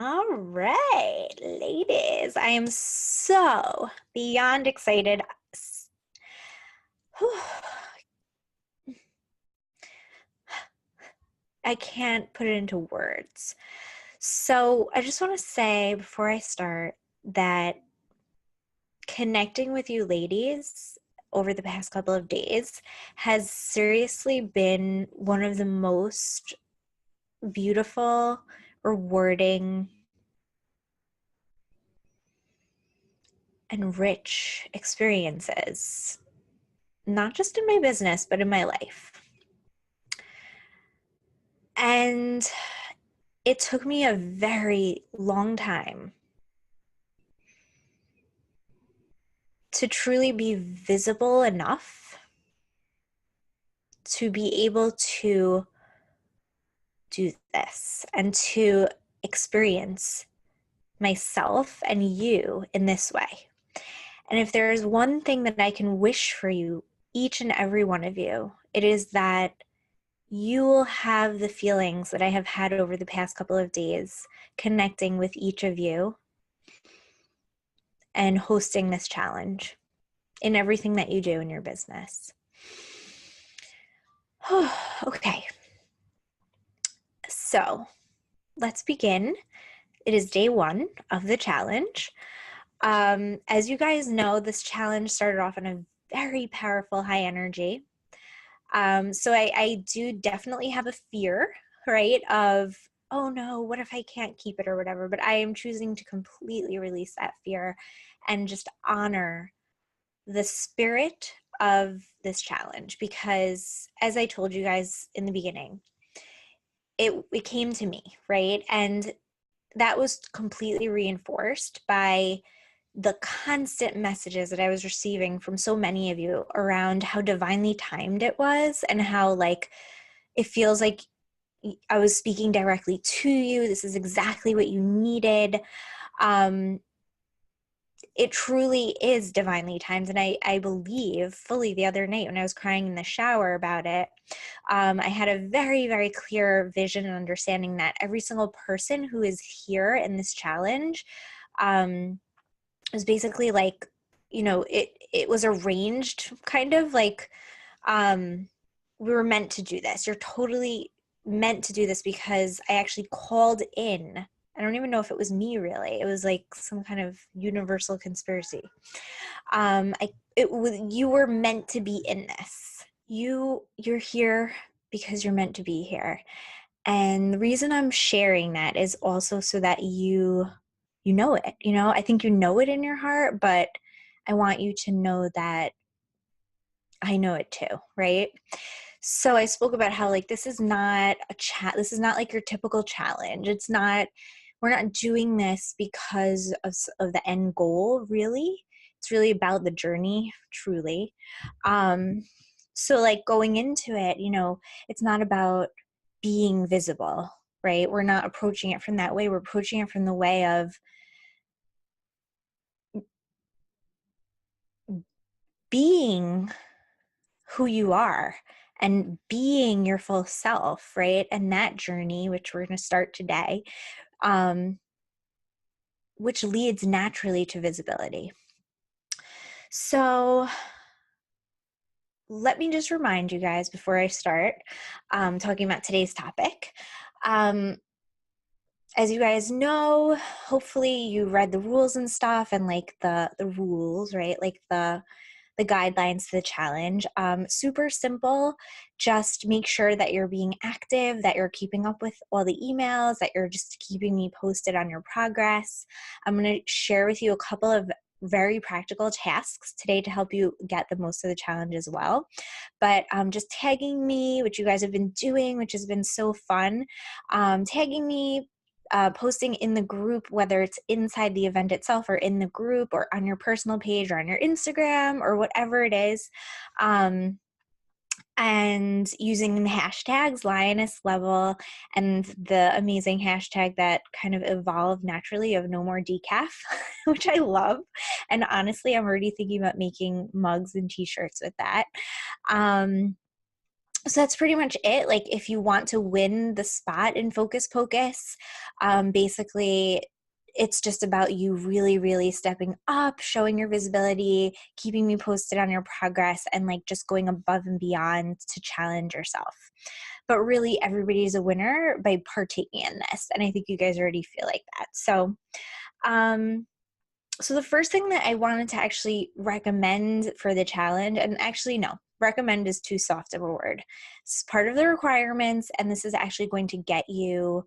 All right, ladies, I am so beyond excited. I can't put it into words. So, I just want to say before I start that connecting with you ladies over the past couple of days has seriously been one of the most beautiful, rewarding, and rich experiences, not just in my business, but in my life. And it took me a very long time to truly be visible enough to be able to do this and to experience myself and you in this way. And if there is one thing that I can wish for you, each and every one of you, it is that you will have the feelings that I have had over the past couple of days connecting with each of you and hosting this challenge in everything that you do in your business. Okay, so let's begin. It is day one of the challenge. As you guys know, this challenge started off in a very powerful high energy. So I do definitely have a fear, right, of, oh no, what if I can't keep it or whatever, but I am choosing to completely release that fear and just honor the spirit of this challenge, because as I told you guys in the beginning, it came to me, right? And that was completely reinforced by the constant messages that I was receiving from so many of you around how divinely timed it was and how like it feels like I was speaking directly to you. This is exactly what you needed. It truly is divinely timed. And I believe fully the other night when I was crying in the shower about it, I had a very, very clear vision and understanding that every single person who is here in this challenge was basically like, it was arranged kind of like we were meant to do this. You're totally meant to do this because I actually called in. I don't even know if it was me really. It was like some kind of universal conspiracy. You were meant to be in this. You're here because you're meant to be here. And the reason I'm sharing that is also so that you know it. I think you know it in your heart, but I want you to know that I know it too, right? So I spoke about how like this is not this is not like your typical challenge. We're not doing this because of the end goal, really. It's really about the journey, truly. So like going into it, it's not about being visible, right? We're not approaching it from that way. We're approaching it from the way of being who you are and being your full self, right? And that journey, which we're going to start today, which leads naturally to visibility. So let me just remind you guys before I start talking about today's topic. As you guys know, hopefully you read the rules and stuff and like the rules, right? Like the guidelines to the challenge. Super simple. Just make sure that you're being active, that you're keeping up with all the emails, that you're just keeping me posted on your progress. I'm going to share with you a couple of very practical tasks today to help you get the most of the challenge as well. But just tagging me, which you guys have been doing, which has been so fun, tagging me, posting in the group, whether it's inside the event itself or in the group or on your personal page or on your Instagram or whatever it is, and using the hashtags Lioness Level and the amazing hashtag that kind of evolved naturally of no more decaf, which I love. And honestly, I'm already thinking about making mugs and t-shirts with that. So that's pretty much it. Like if you want to win the spot in Focus Pocus, basically it's just about you really, really stepping up, showing your visibility, keeping me posted on your progress, and like just going above and beyond to challenge yourself. But really, everybody's a winner by partaking in this. And I think you guys already feel like that. Um, so the first thing that I wanted to actually recommend for the challenge, and actually no, recommend is too soft of a word. It's part of the requirements, and this is actually going to get you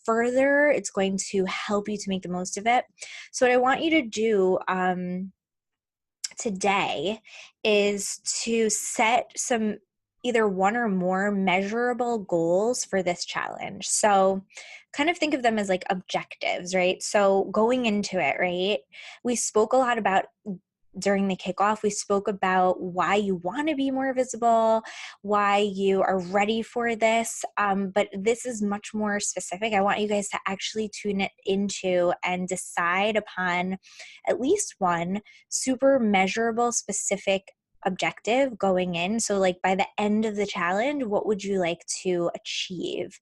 further. It's going to help you to make the most of it. So what I want you to do today is to set some either one or more measurable goals for this challenge. So kind of think of them as like objectives, right? So going into it, right? We spoke a lot about during the kickoff, we spoke about why you want to be more visible, why you are ready for this. But this is much more specific. I want you guys to actually tune it into and decide upon at least one super measurable, specific objective going in. So like by the end of the challenge, what would you like to achieve?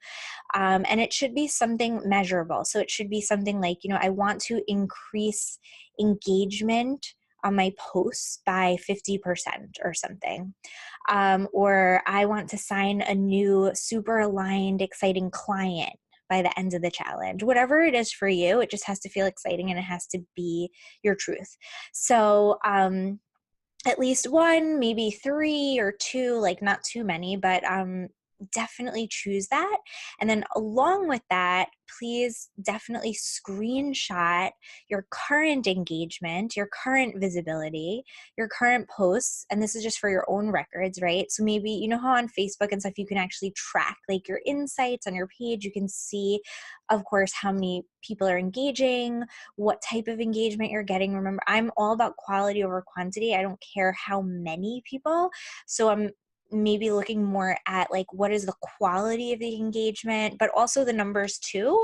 And it should be something measurable. So it should be something like, I want to increase engagement on my posts by 50% or something. Or I want to sign a new super aligned, exciting client by the end of the challenge. Whatever it is for you, it just has to feel exciting and it has to be your truth. So, at least one, maybe three or two, like not too many, but definitely choose that. And then along with that, please definitely screenshot your current engagement, your current visibility, your current posts. And this is just for your own records, right? So maybe, you know how on Facebook and stuff, you can actually track like your insights on your page. You can see, of course, how many people are engaging, what type of engagement you're getting. Remember, I'm all about quality over quantity. I don't care how many people. So I'm maybe looking more at like what is the quality of the engagement, but also the numbers too.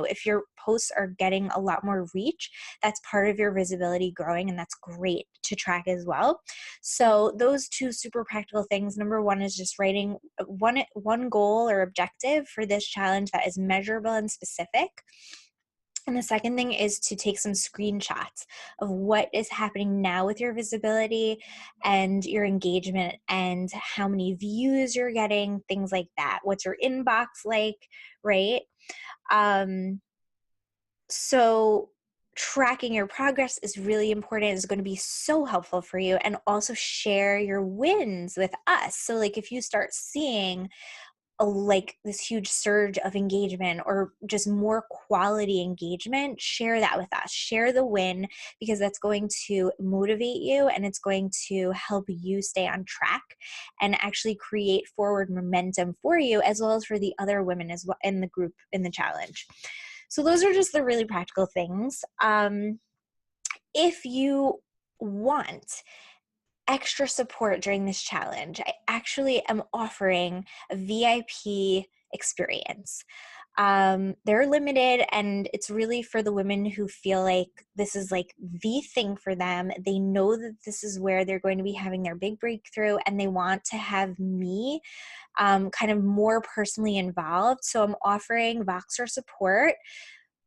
If your posts are getting a lot more reach, that's part of your visibility growing, and that's great to track as well. So those two super practical things. Number one is just writing one goal or objective for this challenge that is measurable and specific. And the second thing is to take some screenshots of what is happening now with your visibility and your engagement and how many views you're getting, things like that. What's your inbox like, right? So tracking your progress is really important. It's going to be so helpful for you. And also share your wins with us. So like if you start seeing like this huge surge of engagement or just more quality engagement, share that with us. Share the win, because that's going to motivate you and it's going to help you stay on track and actually create forward momentum for you as well as for the other women as well in the group in the challenge. So those are just the really practical things. If you want extra support during this challenge, I actually am offering a VIP experience. They're limited, and it's really for the women who feel like this is like the thing for them. They know that this is where they're going to be having their big breakthrough, and they want to have me kind of more personally involved. So I'm offering Voxer support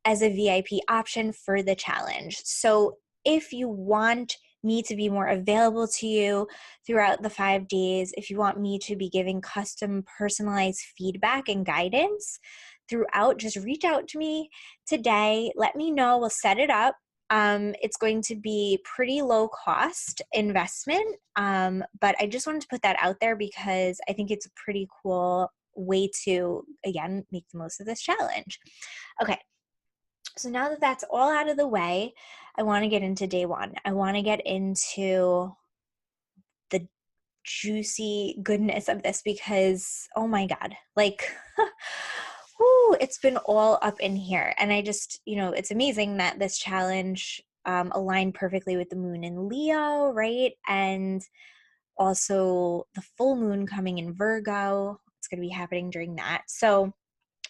as a VIP option for the challenge. So if you want me to be more available to you throughout the 5 days, if you want me to be giving custom personalized feedback and guidance throughout, just reach out to me today. Let me know. We'll set it up. It's going to be pretty low cost investment, but I just wanted to put that out there because I think it's a pretty cool way to, again, make the most of this challenge. Okay. So now that that's all out of the way, I want to get into day one. I want to get into the juicy goodness of this because, oh my God, like, whoo, it's been all up in here. And I just, it's amazing that this challenge aligned perfectly with the moon in Leo, right? And also the full moon coming in Virgo. It's going to be happening during that. So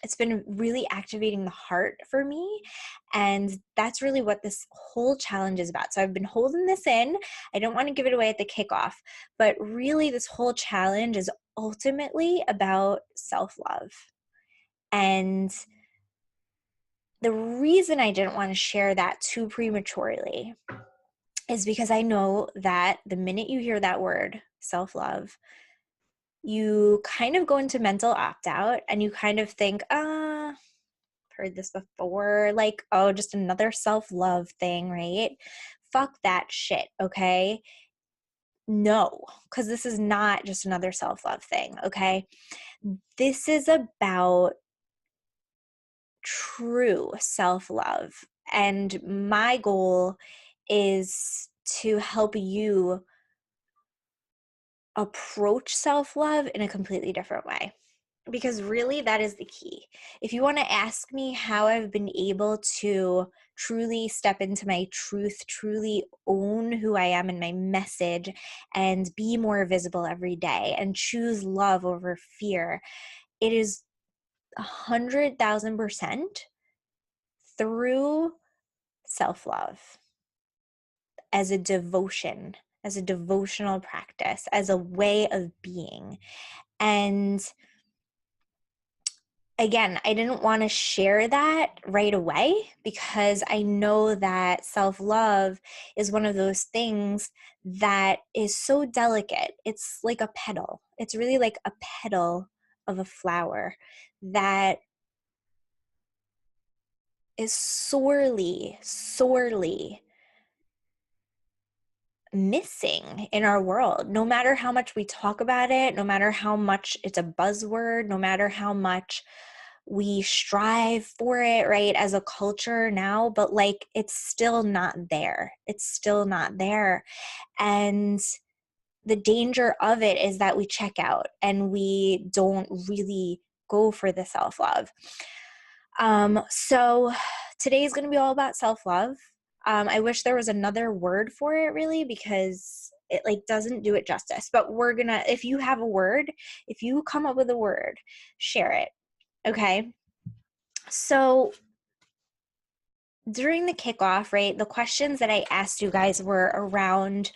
it's been really activating the heart for me. And that's really what this whole challenge is about. So I've been holding this in. I don't want to give it away at the kickoff, but really this whole challenge is ultimately about self-love. And the reason I didn't want to share that too prematurely is because I know that the minute you hear that word, self-love, you kind of go into mental opt-out and you kind of think, heard this before, like, oh, just another self-love thing, right? Fuck that shit, okay? No, because this is not just another self-love thing, okay? This is about true self-love. And my goal is to help you approach self-love in a completely different way. Because really, that is the key. If you want to ask me how I've been able to truly step into my truth, truly own who I am and my message, and be more visible every day and choose love over fear, it is 100,000% through self-love as a devotion, as a devotional practice, as a way of being. And again, I didn't want to share that right away because I know that self-love is one of those things that is so delicate. It's like a petal. It's really like a petal of a flower that is sorely, sorely missing in our world. No matter how much we talk about it, no matter how much it's a buzzword, no matter how much we strive for it, right, as a culture now, but like it's still not there. It's still not there. And the danger of it is that we check out and we don't really go for the self-love. So today is going to be all about self-love. I wish there was another word for it really because it like doesn't do it justice, but we're gonna, if you have a word, if you come up with a word, share it. Okay. So during the kickoff, right, the questions that I asked you guys were around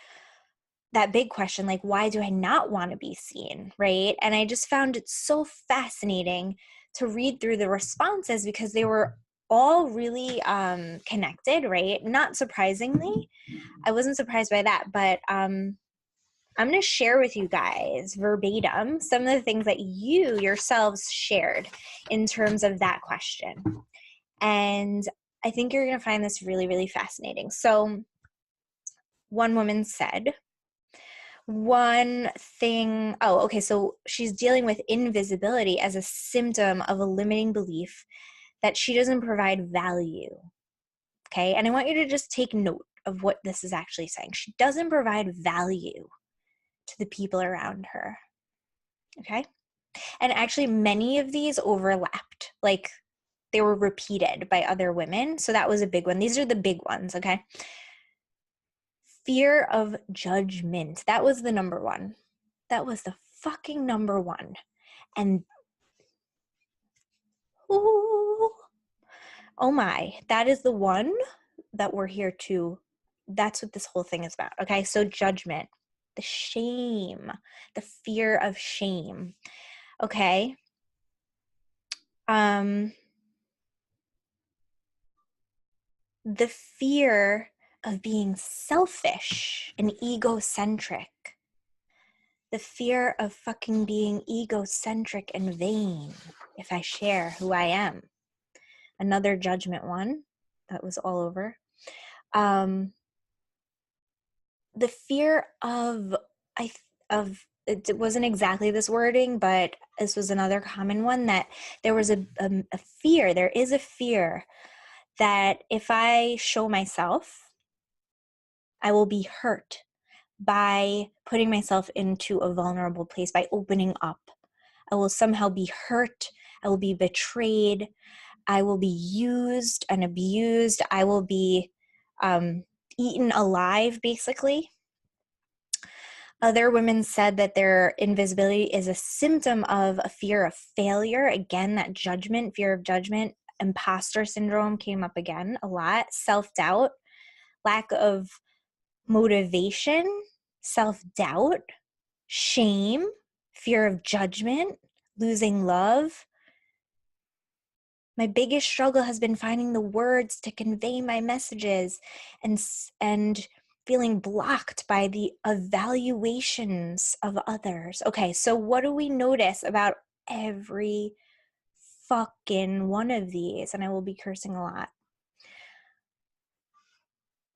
that big question, like, why do I not want to be seen, right? And I just found it so fascinating to read through the responses because they were all really connected, right? Not surprisingly. I wasn't surprised by that, but I'm going to share with you guys verbatim some of the things that you yourselves shared in terms of that question. And I think you're going to find this really, really fascinating. So one woman said, one thing, oh, okay, so she's dealing with invisibility as a symptom of a limiting belief that she doesn't provide value. Okay, and I want you to just take note of what this is actually saying. She doesn't provide value to the people around her. Okay, and actually, many of these overlapped, like they were repeated by other women. So that was a big one. These are the big ones, okay? Fear of judgment. That was the number one. That was the fucking number one. And ooh, oh my, that is the one that we're here to. That's what this whole thing is about. Okay, so judgment, the shame, the fear of shame. Okay. The fear of being selfish and egocentric. The fear of fucking being egocentric and vain if I share who I am. Another judgment one that was all over. The fear of, it wasn't exactly this wording, but this was another common one, that there was a fear, there is a fear that if I show myself, I will be hurt by putting myself into a vulnerable place, by opening up. I will somehow be hurt. I will be betrayed. I will be used and abused. I will be eaten alive, basically. Other women said that their invisibility is a symptom of a fear of failure. Again, that judgment, fear of judgment. Imposter syndrome came up again a lot. Self-doubt, lack of motivation, self-doubt, shame, fear of judgment, losing love. My biggest struggle has been finding the words to convey my messages and feeling blocked by the evaluations of others. Okay, so what do we notice about every fucking one of these? And I will be cursing a lot.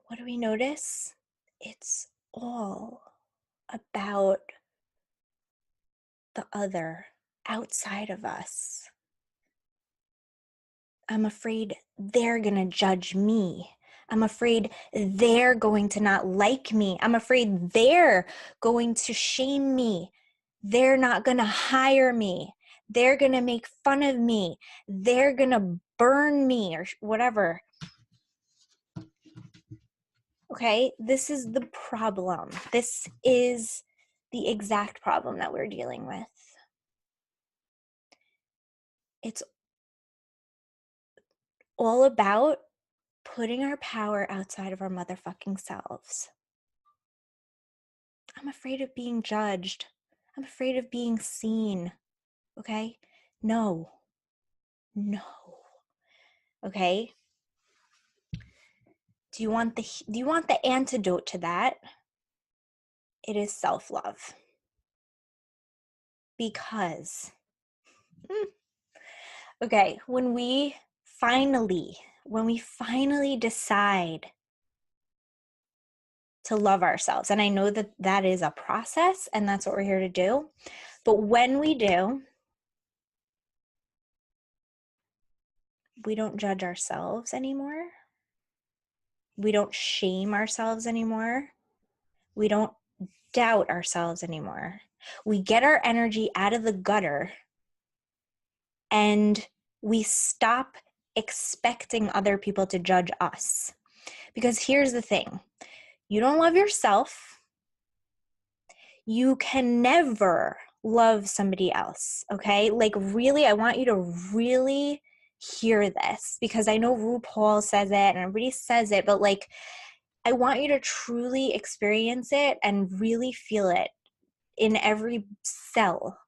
What do we notice? It's all about the other outside of us. I'm afraid they're going to judge me. I'm afraid they're going to not like me. I'm afraid they're going to shame me. They're not going to hire me. They're going to make fun of me. They're going to burn me or whatever. Okay, this is the problem. This is the exact problem that we're dealing with. It's all about putting our power outside of our motherfucking selves. I'm afraid of being judged. I'm afraid of being seen. Okay? No. Okay? Do you want the antidote to that? It is self-love. Because okay, when we finally decide to love ourselves, and I know that that is a process and that's what we're here to do, but when we do, we don't judge ourselves anymore. We don't shame ourselves anymore. We don't doubt ourselves anymore. We get our energy out of the gutter and we stop expecting other people to judge us. Because here's the thing, you don't love yourself. You can never love somebody else, okay? Like really, I want you to really hear this because I know RuPaul says it and everybody says it, but like, I want you to truly experience it and really feel it in every cell.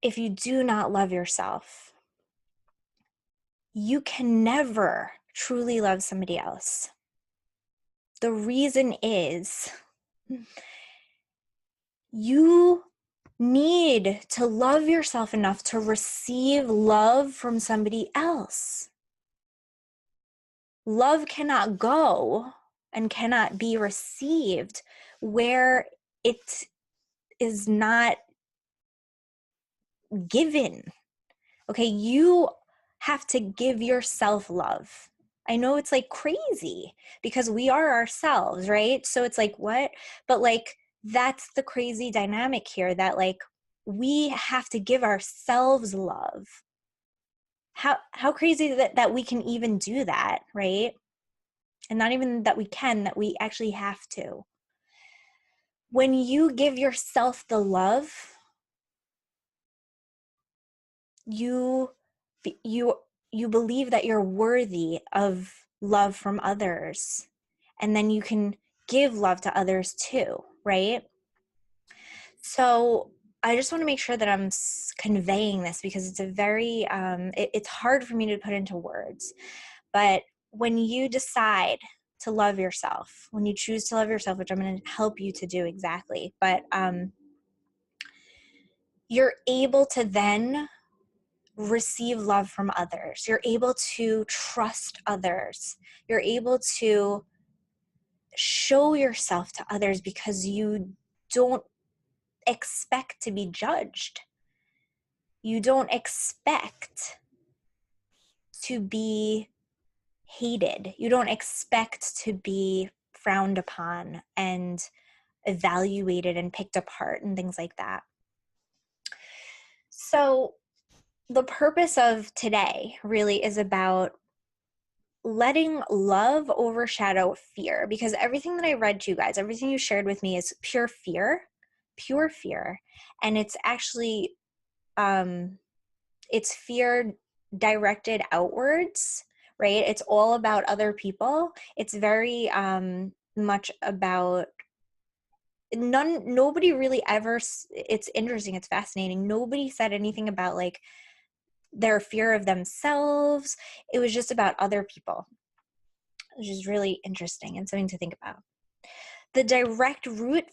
If you do not love yourself, you can never truly love somebody else. The reason is you need to love yourself enough to receive love from somebody else. Love cannot go and cannot be received where it is not given. Okay, you have to give yourself love. I know it's like crazy because we are ourselves, right? So it's like, what? But like, that's the crazy dynamic here that like, we have to give ourselves love. How crazy that we can even do that, right? And not even that we can, that we actually have to. When you give yourself the love, you believe that you're worthy of love from others, and then you can give love to others too, right? So I just want to make sure that I'm conveying this because it's a very it's hard for me to put into words. But when you decide to love yourself, when you choose to love yourself, which I'm going to help you to do exactly, but you're able to then receive love from others. You're able to trust others. You're able to show yourself to others because you don't expect to be judged. You don't expect to be hated. You don't expect to be frowned upon and evaluated and picked apart and things like that. So the purpose of today really is about letting love overshadow fear, because everything that I read to you guys, everything you shared with me is pure fear. And it's actually, it's fear directed outwards, right? It's all about other people. It's very much about nobody really ever, it's interesting, it's fascinating. Nobody said anything about like their fear of themselves. It was just about other people, which is really interesting and something to think about. The direct route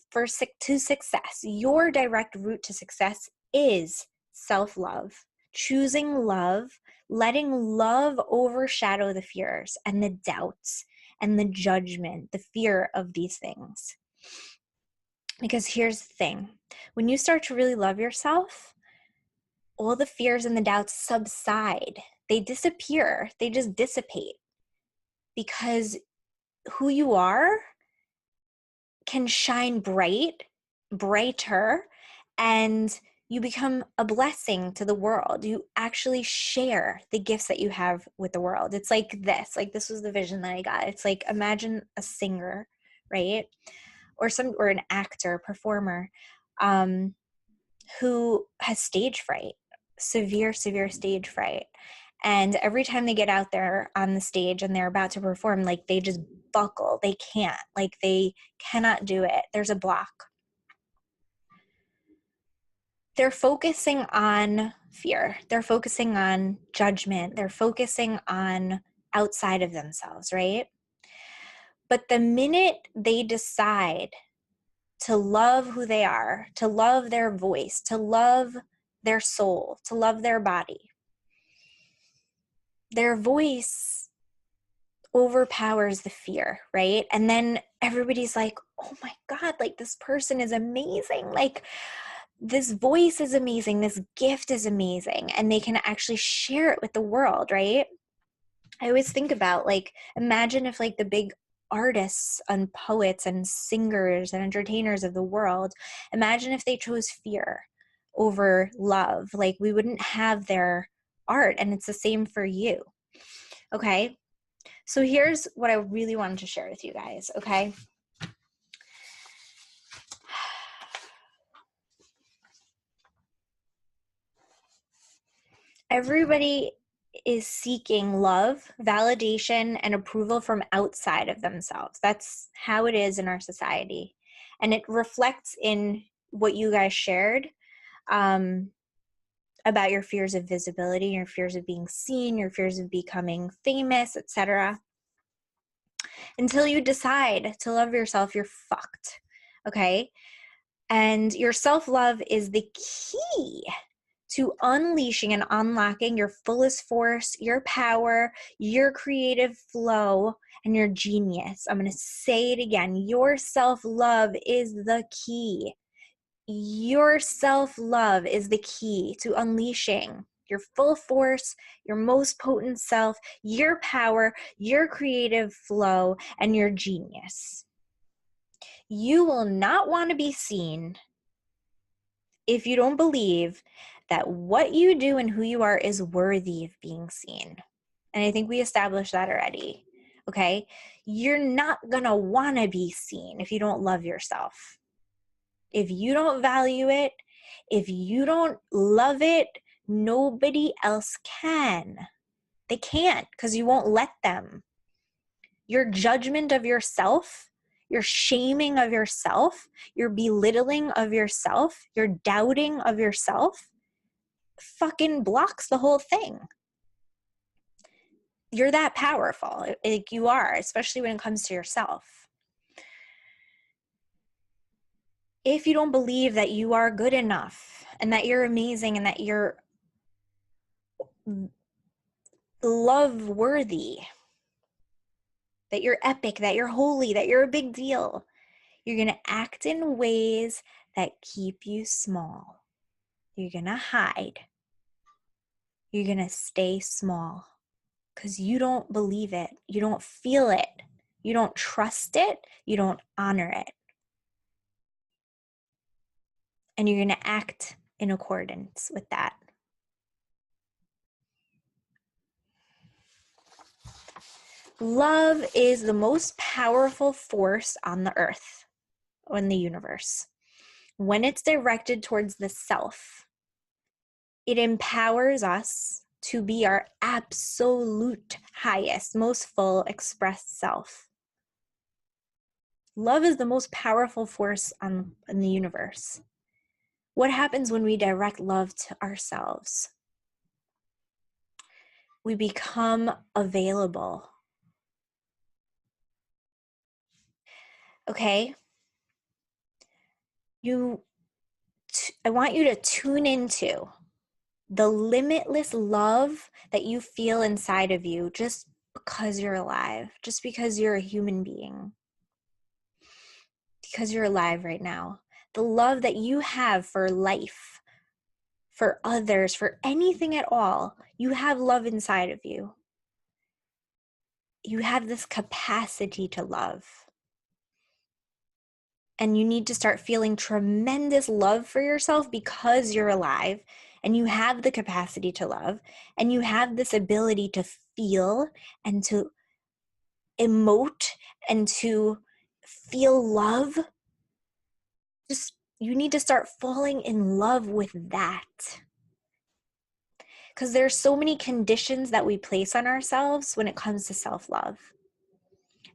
to success, your direct route to success is self-love, choosing love, letting love overshadow the fears and the doubts and the judgment, the fear of these things. Because here's the thing, when you start to really love yourself, all the fears and the doubts subside. They disappear. They just dissipate. Because who you are can shine brighter, and you become a blessing to the world. You actually share the gifts that you have with the world. It's like this was the vision that I got. It's like, imagine a singer, right? Or an actor, performer, who has stage fright, severe stage fright. And every time they get out there on the stage and they're about to perform, like they just buckle. They can't, like they cannot do it. There's a block. They're focusing on fear. They're focusing on judgment. They're focusing on outside of themselves, right? But the minute they decide to love who they are, to love their voice, to love their soul, to love their body, their voice overpowers the fear, right? And then everybody's like, oh my God, like this person is amazing. Like this voice is amazing. This gift is amazing. And they can actually share it with the world, right? I always think about like, imagine if like the big artists and poets and singers and entertainers of the world, imagine if they chose fear over love. Like we wouldn't have their art. And it's the same for you. Okay. So here's what I really wanted to share with you guys. Okay. Everybody is seeking love, validation, and approval from outside of themselves. That's how it is in our society. And it reflects in what you guys shared about your fears of visibility, your fears of being seen, your fears of becoming famous, etc. Until you decide to love yourself, you're fucked. Okay? And your self-love is the key to unleashing and unlocking your fullest force, your power, your creative flow, and your genius. I'm going to say it again. Your self-love is the key. Your self-love is the key to unleashing your full force, your most potent self, your power, your creative flow, and your genius. You will not want to be seen if you don't believe that what you do and who you are is worthy of being seen. And I think we established that already, okay? You're not gonna wanna be seen if you don't love yourself. If you don't value it, if you don't love it, nobody else can. They can't, because you won't let them. Your judgment of yourself, your shaming of yourself, your belittling of yourself, your doubting of yourself fucking blocks the whole thing. You're that powerful. Like you are, especially when it comes to yourself. If you don't believe that you are good enough and that you're amazing and that you're love worthy, that you're epic, that you're holy, that you're a big deal, you're going to act in ways that keep you small. You're going to hide. You're going to stay small because you don't believe it. You don't feel it. You don't trust it. You don't honor it. And you're going to act in accordance with that. Love is the most powerful force on the earth or in the universe. When it's directed towards the self, it empowers us to be our absolute highest, most full expressed self. Love is the most powerful force in the universe. What happens when we direct love to ourselves? We become available. Okay? I want you to tune into the limitless love that you feel inside of you just because you're alive, just because you're a human being, because you're alive right now. The love that you have for life, for others, for anything at all, you have love inside of you. You have this capacity to love. And you need to start feeling tremendous love for yourself because you're alive and you have the capacity to love and you have this ability to feel and to emote and to feel love. Just you need to start falling in love with that. Because there's so many conditions that we place on ourselves when it comes to self-love.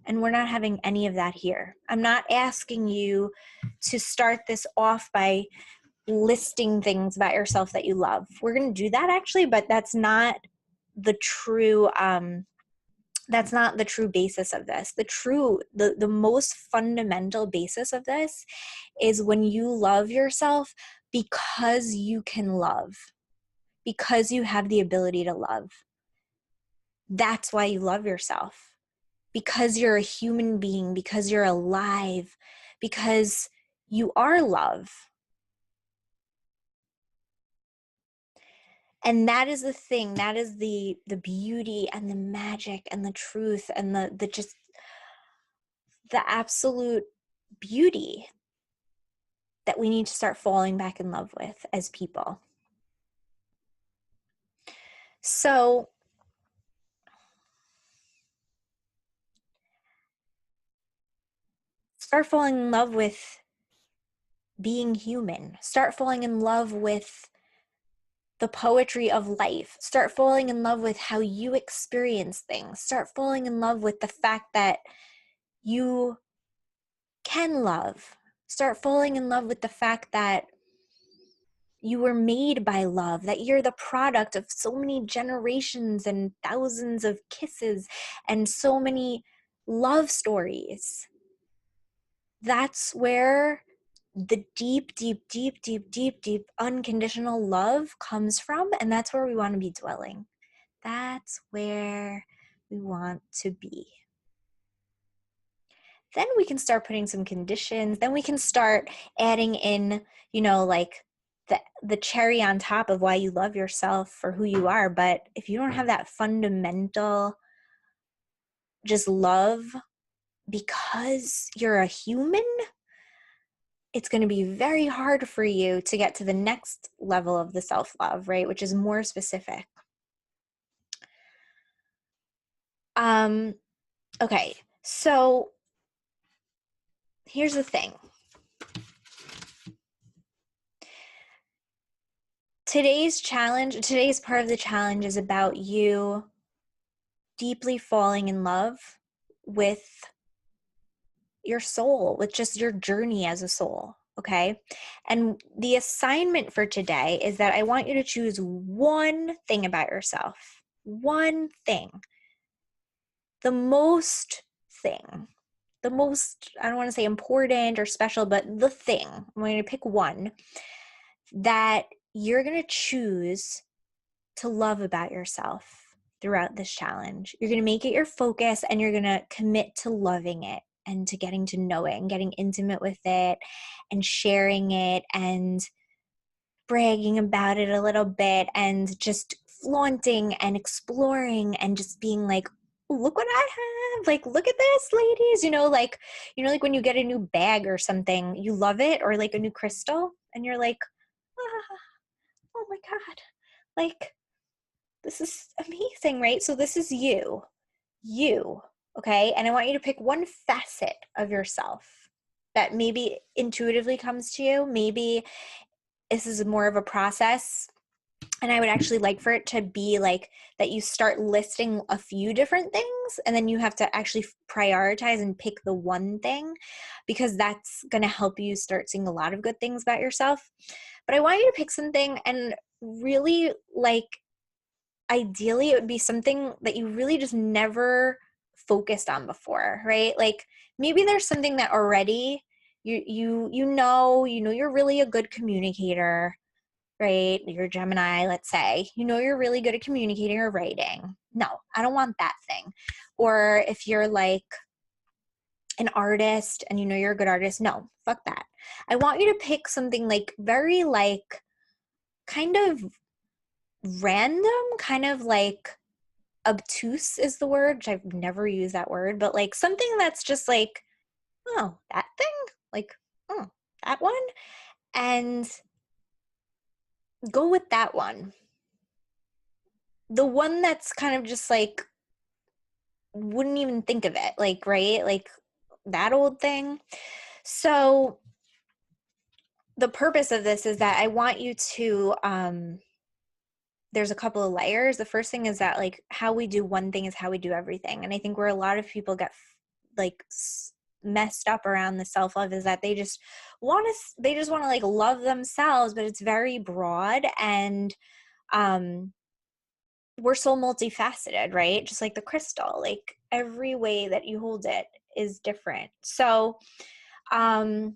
And we're not having any of that here. I'm not asking you to start this off by listing things about yourself that you love. We're going to do that actually, but that's not the true basis of this. The most fundamental basis of this is when you love yourself because you can love, because you have the ability to love. That's why you love yourself. Because you're a human being, because you're alive, because you are love. And that is the thing, that is the beauty and the magic and the truth and the just the absolute beauty that we need to start falling back in love with as people. So start falling in love with being human. Start falling in love with the poetry of life. Start falling in love with how you experience things. Start falling in love with the fact that you can love. Start falling in love with the fact that you were made by love, that you're the product of so many generations and thousands of kisses and so many love stories. That's where the deep, deep, deep, deep, deep, deep unconditional love comes from. And that's where we want to be dwelling. That's where we want to be. Then we can start putting some conditions. Then we can start adding in, like the cherry on top of why you love yourself for who you are. But if you don't have that fundamental just love because you're a human, it's going to be very hard for you to get to the next level of the self-love, right? Which is more specific. Okay, so here's the thing. Today's part of the challenge is about you deeply falling in love with your soul, with just your journey as a soul, okay? And the assignment for today is that I want you to choose one thing about yourself, one thing, the most thing, the most, I don't want to say important or special, but the thing. I'm going to pick one that you're going to choose to love about yourself throughout this challenge. You're going to make it your focus and you're going to commit to loving it and to getting to know it and getting intimate with it and sharing it and bragging about it a little bit and just flaunting and exploring and just being like, look what I have, like, look at this, ladies, like when you get a new bag or something, you love it, or like a new crystal and you're like, ah, oh my God, like, this is amazing, right? So this is you, okay? And I want you to pick one facet of yourself that maybe intuitively comes to you. Maybe this is more of a process And I would actually like for it to be like that you start listing a few different things, and then you have to actually prioritize and pick the one thing, because that's going to help you start seeing a lot of good things about yourself. But I want you to pick something, and really, like, ideally it would be something that you really just never focused on before, right? Like maybe there's something that already you're really a good communicator, right? You're a Gemini, let's say. You're really good at communicating or writing. No, I don't want that thing. Or if you're like an artist and you're a good artist, no, fuck that. I want you to pick something like very like kind of random, kind of like obtuse is the word, which I've never used that word, but like something that's just like, oh, that thing? Like, oh, that one? And go with that one. The one that's kind of just like, wouldn't even think of it, like, right? Like that old thing. So the purpose of this is that I want you to, there's a couple of layers. The first thing is that like how we do one thing is how we do everything. And I think where a lot of people get like messed up around the self-love is that they just want to like love themselves, but it's very broad, and we're so multifaceted, right? Just like the crystal, like every way that you hold it is different. So I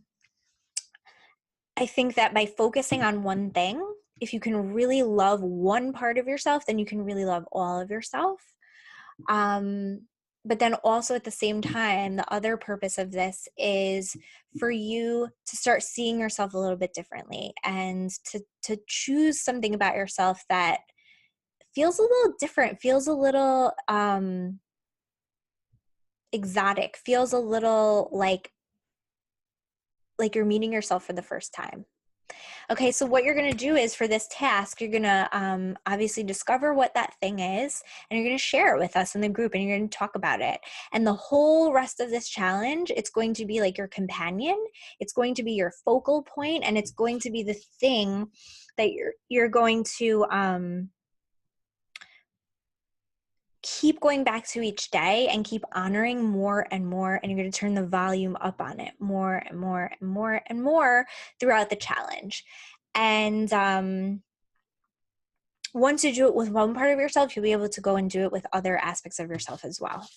think that by focusing on one thing, if you can really love one part of yourself, then you can really love all of yourself. But then also at the same time, the other purpose of this is for you to start seeing yourself a little bit differently, and to choose something about yourself that feels a little different, feels a little exotic, feels a little like you're meeting yourself for the first time. Okay, so what you're going to do is for this task, you're going to obviously discover what that thing is, and you're going to share it with us in the group, and you're going to talk about it. And the whole rest of this challenge, it's going to be like your companion. It's going to be your focal point, and it's going to be the thing that you're going to keep going back to each day and keep honoring more and more, and you're going to turn the volume up on it more and more and more and more throughout the challenge. And once you do it with one part of yourself, you'll be able to go and do it with other aspects of yourself as well.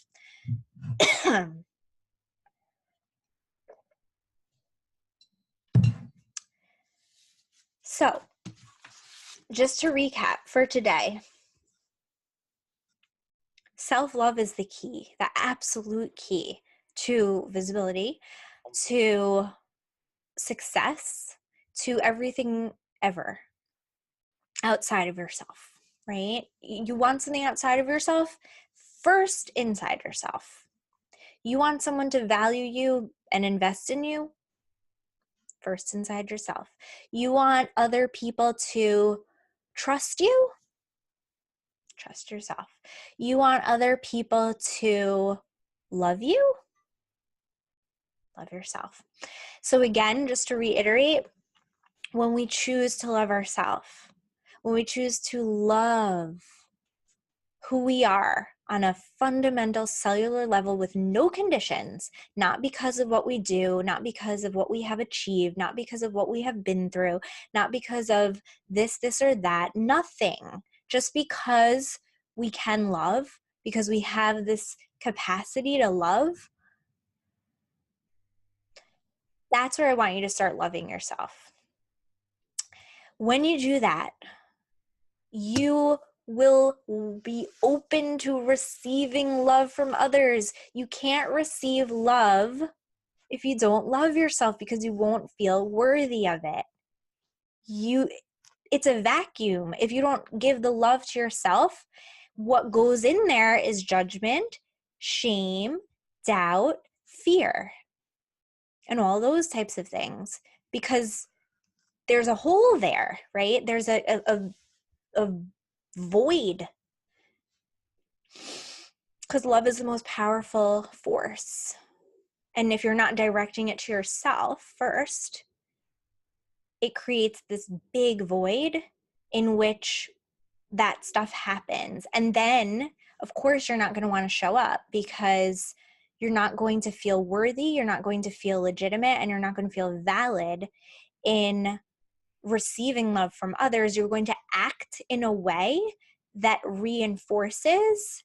So just to recap for today, self-love is the key, the absolute key to visibility, to success, to everything ever outside of yourself, right? You want something outside of yourself, first inside yourself. You want someone to value you and invest in you, first inside yourself. You want other people to trust you, trust yourself. You want other people to love you, love yourself. So again, just to reiterate, when we choose to love ourselves, when we choose to love who we are on a fundamental cellular level with no conditions, not because of what we do, not because of what we have achieved, not because of what we have been through, not because of this or that, nothing. Just because we can love, because we have this capacity to love, that's where I want you to start loving yourself. When you do that, you will be open to receiving love from others. You can't receive love if you don't love yourself, because you won't feel worthy of it. It's a vacuum. If you don't give the love to yourself, what goes in there is judgment, shame, doubt, fear, and all those types of things, because there's a hole there, right? There's a void, because love is the most powerful force. And if you're not directing it to yourself first, it creates this big void in which that stuff happens. And then, of course, you're not going to want to show up because you're not going to feel worthy, you're not going to feel legitimate, and you're not going to feel valid in receiving love from others. You're going to act in a way that reinforces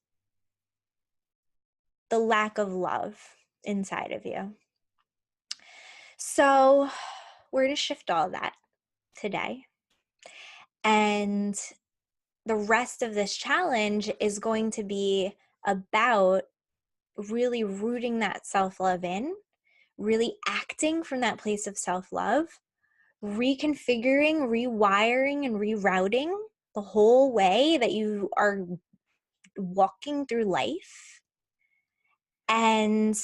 the lack of love inside of you. So we're going to shift all that today. And the rest of this challenge is going to be about really rooting that self-love in, really acting from that place of self-love, reconfiguring, rewiring, and rerouting the whole way that you are walking through life. And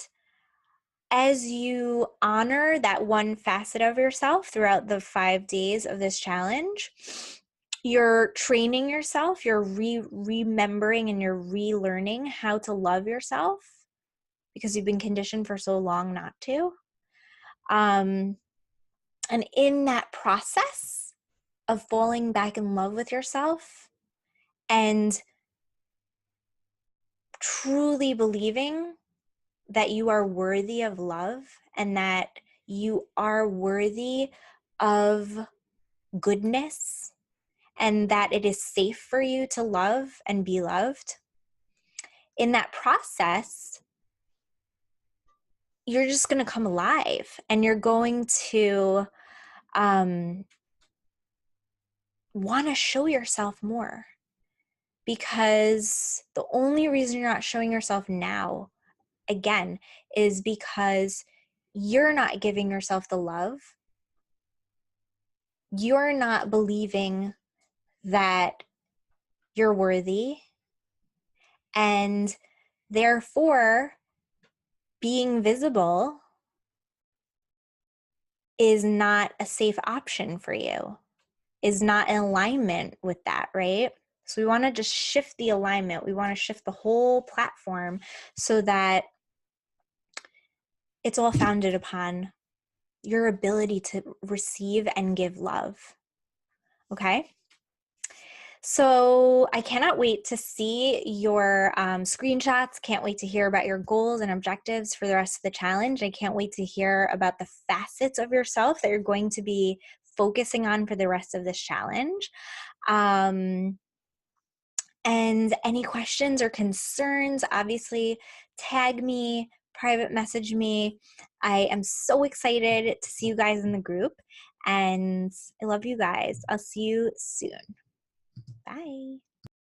as you honor that one facet of yourself throughout the 5 days of this challenge, you're training yourself, you're remembering and you're relearning how to love yourself because you've been conditioned for so long not to. And in that process of falling back in love with yourself and truly believing that you are worthy of love and that you are worthy of goodness and that it is safe for you to love and be loved. In that process, you're just going to come alive and you're going to want to show yourself more, because the only reason you're not showing yourself now, again, is because you're not giving yourself the love. You're not believing that you're worthy, and therefore being visible is not a safe option for you, is not in alignment with that, right? So we want to just shift the alignment. We want to shift the whole platform so that it's all founded upon your ability to receive and give love. Okay? So I cannot wait to see your screenshots. Can't wait to hear about your goals and objectives for the rest of the challenge. I can't wait to hear about the facets of yourself that you're going to be focusing on for the rest of this challenge. And any questions or concerns, obviously tag me, private message me. I am so excited to see you guys in the group, and I love you guys. I'll see you soon. Bye.